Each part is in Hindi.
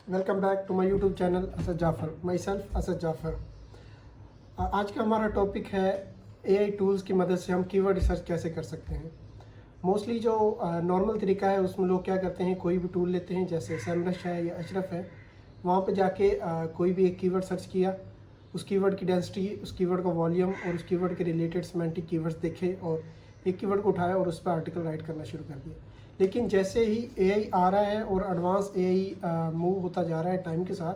Welcome back to my YouTube channel Asad Jafar, myself Asad Jafar. आज का हमारा टॉपिक है एआई टूल्स की मदद से हम कीवर्ड रिसर्च कैसे कर सकते हैं। मोस्टली जो नॉर्मल तरीका है उसमें लोग क्या करते हैं, कोई भी टूल लेते हैं जैसे सेमरश है या अशरफ है, वहाँ पे जाके कोई भी एक कीवर्ड सर्च किया, उस कीवर्ड की डेंसिटी, उस कीवर्ड का वॉल्यूम और उस कीवर्ड के रिलेटेड सिमेंटिक कीवर्ड्स देखे और एक कीवर्ड को उठाया और उस पर आर्टिकल राइट करना शुरू कर दिया। लेकिन जैसे ही एआई आ रहा है और एडवांस एआई मूव होता जा रहा है टाइम के साथ,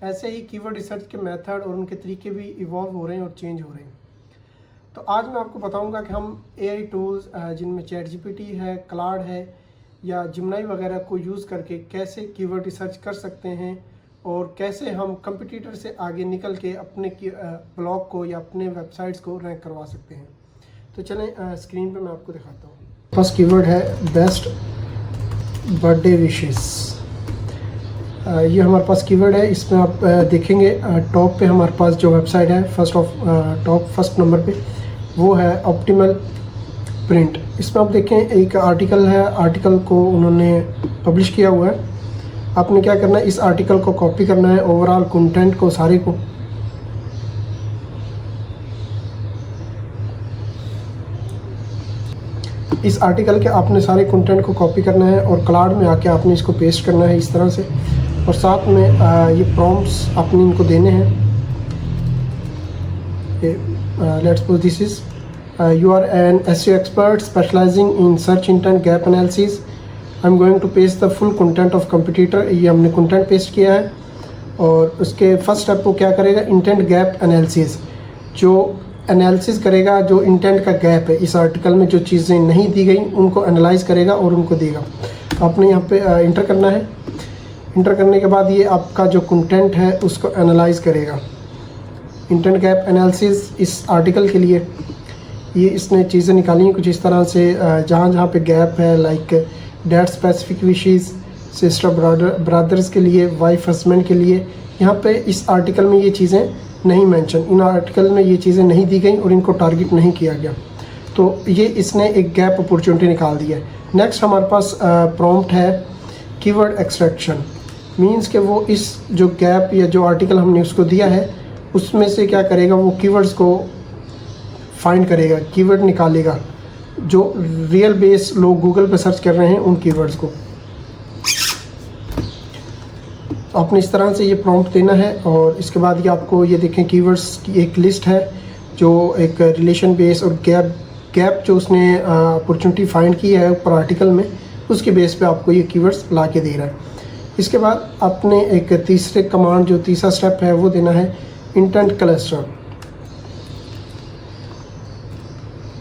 ऐसे ही कीवर्ड रिसर्च के मेथड और उनके तरीके भी इवॉल्व हो रहे हैं और चेंज हो रहे हैं। तो आज मैं आपको बताऊंगा कि हम एआई टूल्स जिनमें चैट जीपीटी है, क्लाउड है या जिमनाई वगैरह को यूज़ करके कैसे कीवर्ड रिसर्च कर सकते हैं और कैसे हम कंपटीटर से आगे निकल के अपने ब्लॉग को या अपने वेबसाइट्स को रैंक करवा सकते हैं। तो चलें स्क्रीन पे मैं आपको दिखाता हूँ। फर्स्ट कीवर्ड है बेस्ट बर्थडे विशेस। ये हमारे पास कीवर्ड है। इसमें आप देखेंगे टॉप पे हमारे पास जो वेबसाइट है फर्स्ट नंबर पे वो है ऑप्टिमल प्रिंट। इसमें आप देखें एक आर्टिकल है, आर्टिकल को उन्होंने पब्लिश किया हुआ है। आपने क्या करना है, इस आर्टिकल को कॉपी करना है, ओवरऑल कंटेंट को सारे को, इस आर्टिकल के आपने सारे कंटेंट को कॉपी करना है और क्लाउड में आके आपने इसको पेस्ट करना है इस तरह से, और साथ में ये प्रॉम्प्ट्स आपने इनको देने हैं। Let's suppose this is you are an SEO expert specialising in search intent gap analysis. I am going to paste the full content of competitor. ये हमने कंटेंट पेस्ट किया है और उसके फर्स्ट स्टेप को क्या करेगा, इंटेंट गैप एनालिसिस, जो एनालिसिस करेगा जो इंटेंट का गैप है इस आर्टिकल में, जो चीज़ें नहीं दी गई उनको एनालाइज करेगा और उनको देगा। आपने यहाँ पे इंटर करना है। इंटर करने के बाद ये आपका जो कंटेंट है उसको एनालाइज करेगा। इंटेंट गैप एनालिसिस इस आर्टिकल के लिए ये इसने चीज़ें निकाली हैं कुछ इस तरह से, जहाँ जहाँ पे गैप है, like date specific wishes, sister brothers के लिए, वाइफ हस्बैंड के लिए, यहाँ पे इस आर्टिकल में ये चीज़ें नहीं मेंशन, इन आर्टिकल में ये चीज़ें नहीं दी गई और इनको टारगेट नहीं किया गया। तो ये इसने एक गैप अपॉर्चुनिटी निकाल दी है। नेक्स्ट हमारे पास प्रॉम्प्ट है कीवर्ड एक्सट्रैक्शन। मींस कि वो इस जो गैप या जो आर्टिकल हमने उसको दिया है उसमें से क्या करेगा, वो कीवर्ड्स को फाइंड करेगा, कीवर्ड निकालेगा जो रियल बेस लोग गूगल पे सर्च कर रहे हैं उन कीवर्ड्स को। आपने इस तरह से ये प्रॉम्प्ट देना है और इसके बाद ये आपको ये देखें कीवर्ड्स की एक लिस्ट है जो एक रिलेशन बेस और गैप जो उसने अपॉर्चुनिटी फाइंड की है ऊपर आर्टिकल में, उसके बेस पे आपको ये कीवर्ड्स ला के दे रहा है। इसके बाद आपने एक तीसरे कमांड, जो तीसरा स्टेप है वो देना है इंटेंट क्लस्टर।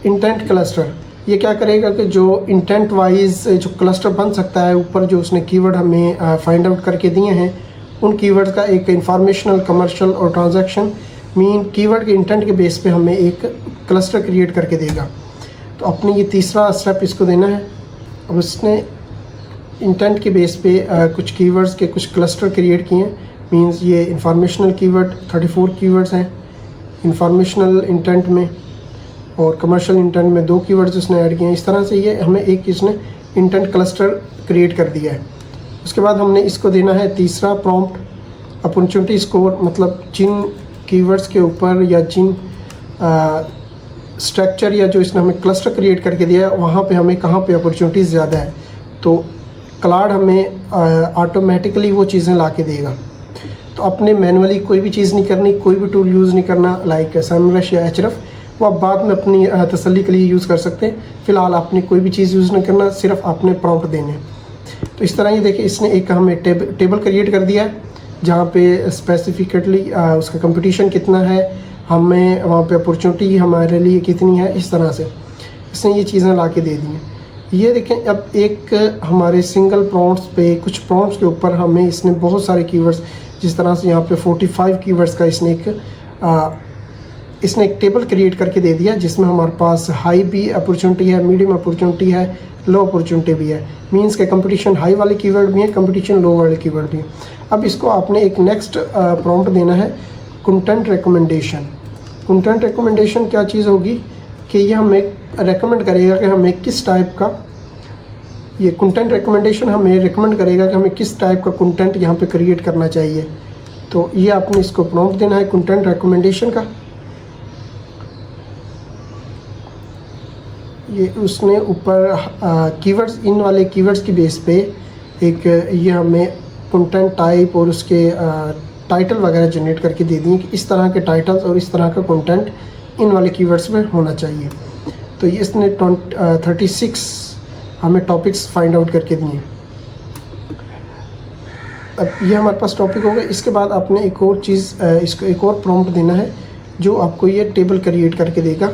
इंटेंट क्लस्टर ये क्या करेगा कि जो इंटेंट वाइज जो क्लस्टर बन सकता है, ऊपर जो उसने कीवर्ड हमें फाइंड आउट करके दिए हैं उन कीवर्ड का एक इंफॉर्मेशनल, कमर्शियल और ट्रांजैक्शन मीन कीवर्ड के इंटेंट के बेस पे हमें एक क्लस्टर क्रिएट करके देगा। तो अपने ये तीसरा स्टेप इसको देना है। अब उसने इंटेंट के बेस पे कुछ कीवर्ड्स के कुछ क्लस्टर क्रिएट किए हैं। मींस ये इंफॉर्मेशनल कीवर्ड 34 कीवर्ड्स हैं इंफॉर्मेशनल इंटेंट में, और कमर्शियल इंटेंट में 2 कीवर्ड्स उसने ऐड किए हैं। इस तरह से ये हमें एक इसने इंटेंट क्लस्टर क्रिएट कर दिया है। उसके बाद हमने इसको देना है तीसरा प्रॉम्प्ट अपॉर्चुनिटी स्कोर, मतलब जिन कीवर्ड्स के ऊपर या जिन स्ट्रक्चर या जो इसने हमें क्लस्टर क्रिएट करके दिया है वहाँ पे हमें कहाँ पे अपॉर्चुनिटीज़ ज़्यादा है, तो क्लाउड हमें ऑटोमेटिकली वो चीज़ें ला के देगा। तो अपने मैनुअली कोई भी चीज़ नहीं करनी, कोई भी टूल यूज़ नहीं करना लाइक सेमरश या अशरफ, वो आप बाद में अपनी तसल्ली के लिए यूज़ कर सकते हैं। फ़िलहाल आपने कोई भी चीज़ यूज़ नहीं करना, सिर्फ आपने प्रॉम्प्ट देने हैं। तो इस तरह ये देखिए इसने एक हमें टेबल क्रिएट कर दिया है जहाँ पे स्पेसिफिकली उसका कंपटीशन कितना है, हमें वहाँ पे अपॉर्चुनिटी हमारे लिए कितनी है, इस तरह से इसने ये चीज़ें ला के दे दी हैं। ये देखें अब एक हमारे सिंगल प्रॉम्प्ट्स पे, कुछ प्रॉम्प्ट्स के ऊपर हमें इसने बहुत सारे कीवर्ड्स, जिस तरह से यहाँ पे 45 कीवर्ड्स का इसने एक टेबल क्रिएट करके दे दिया जिसमें हमारे पास हाई भी अपॉर्चुनिटी है, मीडियम अपॉर्चुनिटी है, लो अपॉर्चुनिटी भी है। मींस के कंपटीशन हाई वाले कीवर्ड भी है, कंपटीशन लो वाले कीवर्ड भी है। अब इसको आपने एक नेक्स्ट प्रॉम्प्ट देना है कंटेंट रिकमेंडेशन। कंटेंट रिकमेंडेशन क्या चीज़ होगी कि ये हमें रेकमेंड करेगा कि हमें किस टाइप का ये कंटेंट रिकमेंडेशन हमें रिकमेंड करेगा कि हमें किस टाइप का कंटेंट यहाँ पे क्रिएट करना चाहिए। तो ये आपने इसको प्रॉम्प्ट देना है कंटेंट रिकमेंडेशन का। ये उसने ऊपर कीवर्ड्स, इन वाले कीवर्ड्स की बेस पे एक ये हमें कंटेंट टाइप और उसके टाइटल वगैरह जनरेट करके दे दिए कि इस तरह के टाइटल्स और इस तरह का कंटेंट इन वाले कीवर्ड्स में होना चाहिए। तो ये इसने 36 हमें टॉपिक्स फाइंड आउट करके दिए। अब ये हमारे पास टॉपिक हो गया। इसके बाद आपने एक और चीज़, इसको एक और प्रॉम्प्ट देना है जो आपको ये टेबल क्रिएट करके देगा।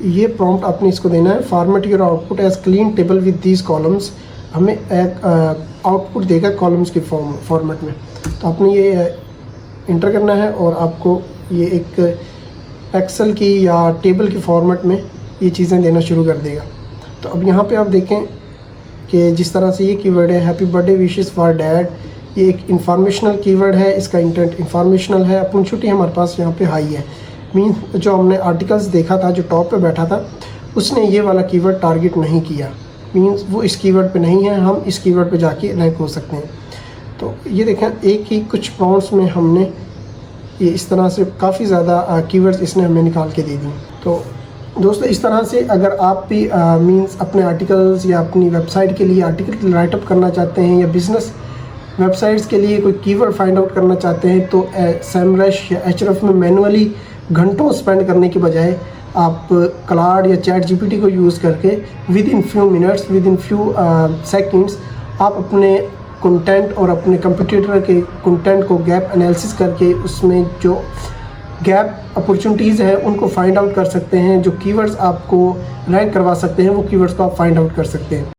ये प्रॉम्प्ट आपने इसको देना है, format your output as clean table with these columns. हमें एक आउटपुट देगा कॉलम्स के फॉर्मेट में। तो आपने ये इंटर करना है और आपको ये एक एक्सेल की या टेबल के फॉर्मेट में ये चीज़ें देना शुरू कर देगा। तो अब यहाँ पे आप देखें कि जिस तरह से ये कीवर्ड है happy birthday wishes for dad, ये एक इंफॉर्मेशनल कीवर्ड है, इसका इंटेंट इंफॉर्मेशनल है। अपॉर्चुनिटी हमारे पास यहाँ पे हाई है, मीन जो हमने आर्टिकल्स देखा था जो टॉप पे बैठा था उसने ये वाला कीवर्ड टारगेट नहीं किया, मीन्स वो इस कीवर्ड पे नहीं है, हम इस कीवर्ड पे जाके रैंक हो सकते हैं। तो ये देखें एक ही कुछ प्रॉम्प्ट्स में हमने ये इस तरह से काफ़ी ज़्यादा कीवर्ड्स इसने हमें निकाल के दे दिए। तो दोस्तों इस तरह से अगर आप भी मीन्स अपने आर्टिकल्स या अपनी वेबसाइट के लिए आर्टिकल राइटअप करना चाहते हैं या बिज़नेस वेबसाइट्स के लिए कोई कीवर्ड फाइंड आउट करना चाहते हैं तो सेमरश या एचरफ में मैनुअली घंटों स्पेंड करने के बजाय आप क्लाउड या चैट जीपीटी को यूज़ करके with in few minutes, with in few seconds आप अपने कंटेंट और अपने कंप्यूटर के कंटेंट को गैप एनालिसिस करके उसमें जो गैप अपॉर्चुनिटीज़ हैं उनको फाइंड आउट कर सकते हैं। जो कीवर्ड्स आपको रैंक करवा सकते हैं वो कीवर्ड्स को आप फाइंड आउट कर सकते हैं।